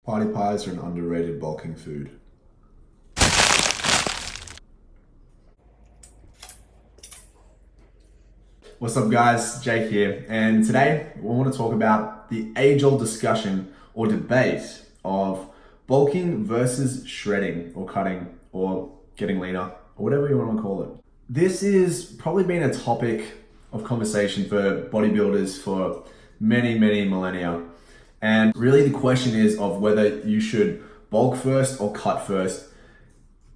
Party pies are an underrated bulking food. What's up guys, Jake here, and today we want to talk about the age-old discussion or debate of bulking versus shredding or cutting or getting leaner or whatever you want to call it. This has probably been a topic of conversation for bodybuilders for many millennia. And really the question is of whether you should bulk first or cut first.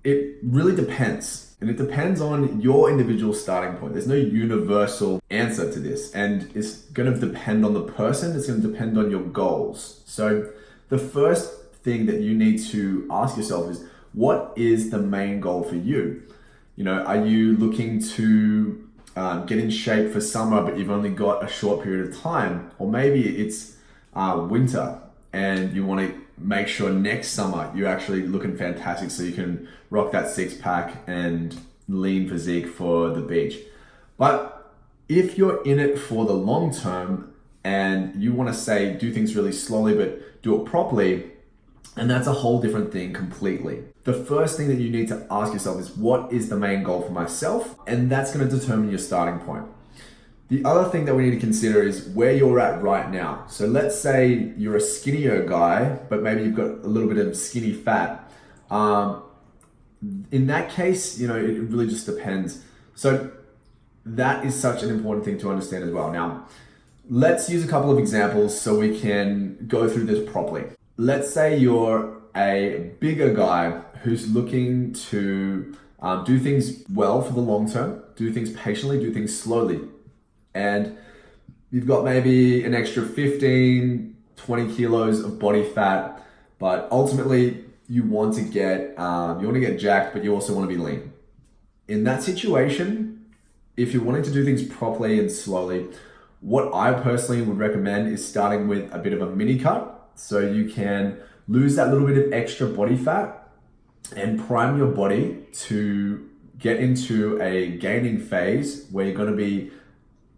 It really depends. And it depends on your individual starting point. There's no universal answer to this. And it's going to depend on the person. It's going to depend on your goals. So the first thing that you need to ask yourself is, what is the main goal for you? You know, are you looking to get in shape for summer, but you've only got a short period of time? Or maybe it's winter and you want to make sure next summer you're actually looking fantastic so you can rock that six pack and lean physique for the beach. But if you're in it for the long term and you want to say do things really slowly but do it properly, and that's a whole different thing completely. The first thing that you need to ask yourself is, what is the main goal for myself? And that's going to determine your starting point. The other thing that we need to consider is where you're at right now. So let's say you're a skinnier guy, but maybe you've got a little bit of skinny fat. In that case, you know, it really just depends. So that is such an important thing to understand as well. Now, let's use a couple of examples so we can go through this properly. Let's say you're a bigger guy who's looking to do things well for the long term, do things patiently, do things slowly. And you've got maybe an extra 15, 20 kilos of body fat, but ultimately you want to get jacked, but you also want to be lean. In that situation, if you're wanting to do things properly and slowly, what I personally would recommend is starting with a bit of a mini cut, so you can lose that little bit of extra body fat and prime your body to get into a gaining phase where you're going to be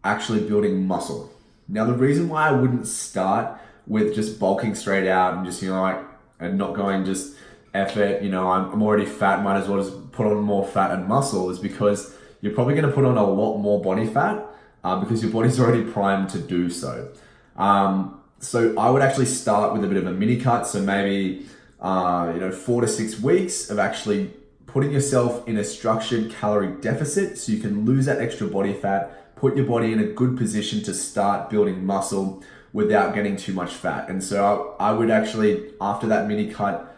actually building muscle. Now, the reason why I wouldn't start with just bulking straight out and just, and not going just effort, I'm already fat, might as well just put on more fat and muscle, is because you're probably going to put on a lot more body fat because your body's already primed to do so. So I would actually start with a bit of a mini cut. So maybe, 4 to 6 weeks of actually putting yourself in a structured calorie deficit so you can lose that extra body fat, put your body in a good position to start building muscle without getting too much fat. And so I would actually, after that mini cut,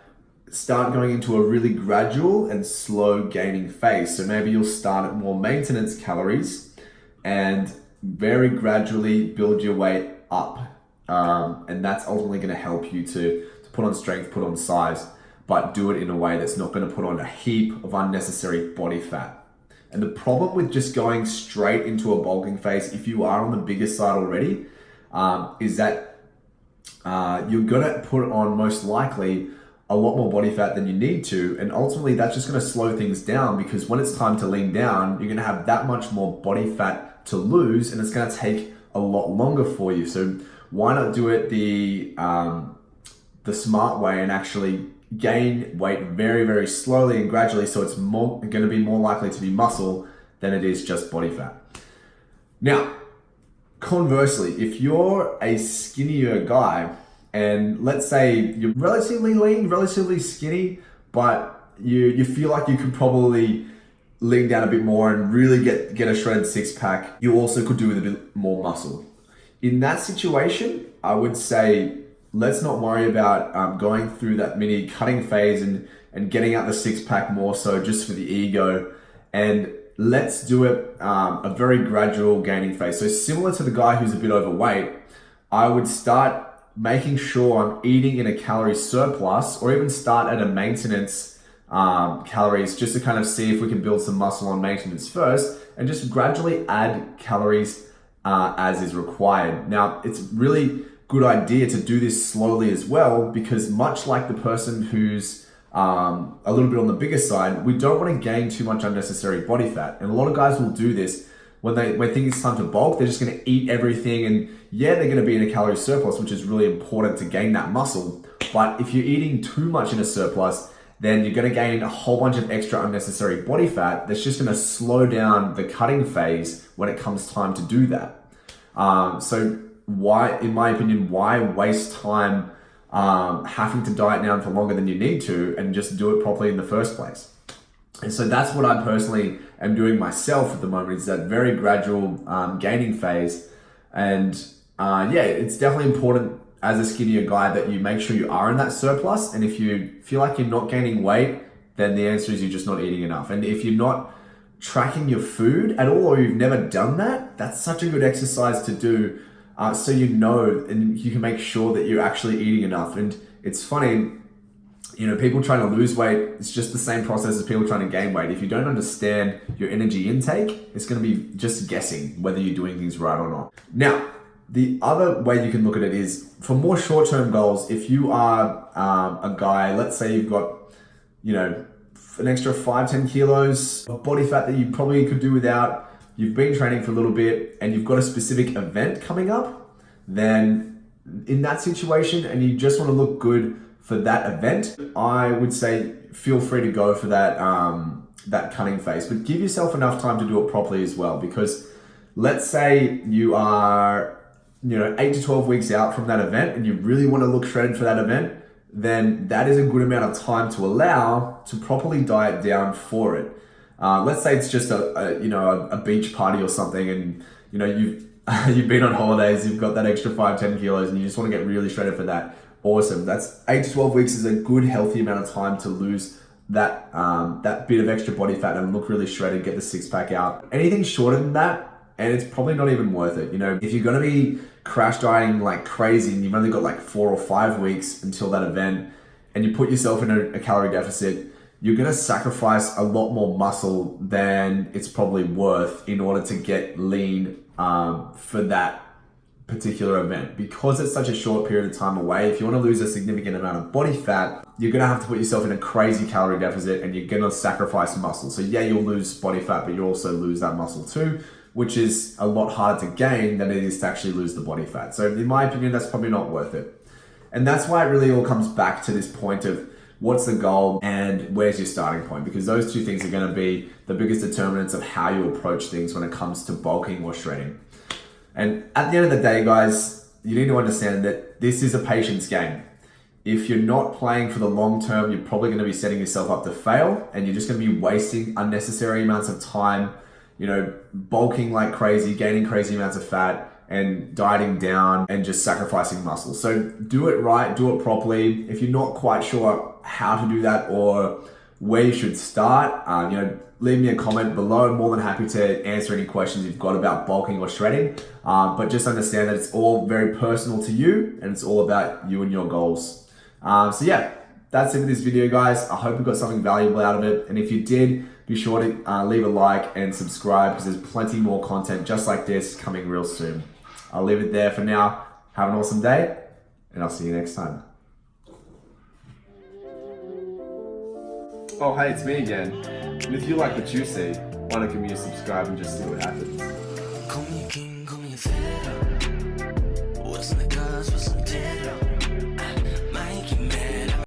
start going into a really gradual and slow gaining phase. So maybe you'll start at more maintenance calories and very gradually build your way up. And that's ultimately going to help you to put on strength, put on size, but do it in a way that's not going to put on a heap of unnecessary body fat. And the problem with just going straight into a bulking phase, if you are on the bigger side already, is that you're gonna put on most likely a lot more body fat than you need to. And ultimately that's just gonna slow things down, because when it's time to lean down, you're gonna have that much more body fat to lose, and it's gonna take a lot longer for you. So why not do it the smart way and actually gain weight very slowly and gradually, so it's going to be more likely to be muscle than it is just body fat. Now, conversely, if you're a skinnier guy and let's say you're relatively lean, relatively skinny, but you feel like you could probably lean down a bit more and really get a shredded six pack, you also could do with a bit more muscle. In that situation, I would say let's not worry about going through that mini cutting phase and getting out the six pack more so just for the ego. And let's do it a very gradual gaining phase. So similar to the guy who's a bit overweight, I would start making sure I'm eating in a calorie surplus, or even start at a maintenance calories, just to kind of see if we can build some muscle on maintenance first, and just gradually add calories as is required. Now, it's really good idea to do this slowly as well, because much like the person who's a little bit on the bigger side, we don't want to gain too much unnecessary body fat. And a lot of guys will do this when they think it's time to bulk. They're just going to eat everything, and yeah, they're going to be in a calorie surplus, which is really important to gain that muscle. But if you're eating too much in a surplus, then you're going to gain a whole bunch of extra unnecessary body fat that's just going to slow down the cutting phase when it comes time to do that. So why, in my opinion, why waste time having to diet down for longer than you need to and just do it properly in the first place? And so that's what I personally am doing myself at the moment, is that very gradual gaining phase. And yeah, it's definitely important as a skinnier guy that you make sure you are in that surplus. And if you feel like you're not gaining weight, then the answer is you're just not eating enough. And if you're not tracking your food at all, or you've never done that, that's such a good exercise to do, so you know, and you can make sure that you're actually eating enough. And it's funny, you know, people trying to lose weight, it's just the same process as people trying to gain weight. If you don't understand your energy intake, it's going to be just guessing whether you're doing things right or not. Now, the other way you can look at it is for more short-term goals. If you are a guy, let's say you've got, you know, an extra 5-10 kilos of body fat that you probably could do without, you've been training for a little bit and you've got a specific event coming up, then in that situation and you just want to look good for that event, I would say feel free to go for that that cutting phase, but give yourself enough time to do it properly as well. Because let's say you are, you know, 8 to 12 weeks out from that event and you really want to look shredded for that event, then that is a good amount of time to allow to properly diet down for it. Let's say it's just a beach party or something, and you know you've been on holidays, you've got that extra 5-10 kilos, and you just want to get really shredded for that. Awesome. That's 8 to 12 weeks is a good healthy amount of time to lose that that bit of extra body fat and look really shredded, get the six pack out. Anything shorter than that, and it's probably not even worth it. You know, if you're going to be crash dieting like crazy and you've only got like 4 or 5 weeks until that event, and you put yourself in a calorie deficit, you're going to sacrifice a lot more muscle than it's probably worth in order to get lean for that particular event. Because it's such a short period of time away, if you want to lose a significant amount of body fat, you're going to have to put yourself in a crazy calorie deficit and you're going to sacrifice muscle. So yeah, you'll lose body fat, but you also lose that muscle too, which is a lot harder to gain than it is to actually lose the body fat. So in my opinion, that's probably not worth it. And that's why it really all comes back to this point of what's the goal and where's your starting point, because those two things are going to be the biggest determinants of how you approach things when it comes to bulking or shredding. And at the end of the day, guys, you need to understand that this is a patience game. If you're not playing for the long term, you're probably going to be setting yourself up to fail, and you're just going to be wasting unnecessary amounts of time, you know, bulking like crazy, gaining crazy amounts of fat, and dieting down and just sacrificing muscle. So do it right, do it properly. If you're not quite sure how to do that or where you should start, you know, leave me a comment below. I'm more than happy to answer any questions you've got about bulking or shredding. But just understand that it's all very personal to you and it's all about you and your goals. So yeah, that's it for this video, guys. I hope you got something valuable out of it. And if you did, be sure to leave a like and subscribe, because there's plenty more content just like this coming real soon. I'll leave it there for now. Have an awesome day, and I'll see you next time. Oh, hey, it's me again. And if you like what you see, why not give me a subscribe and just see what happens?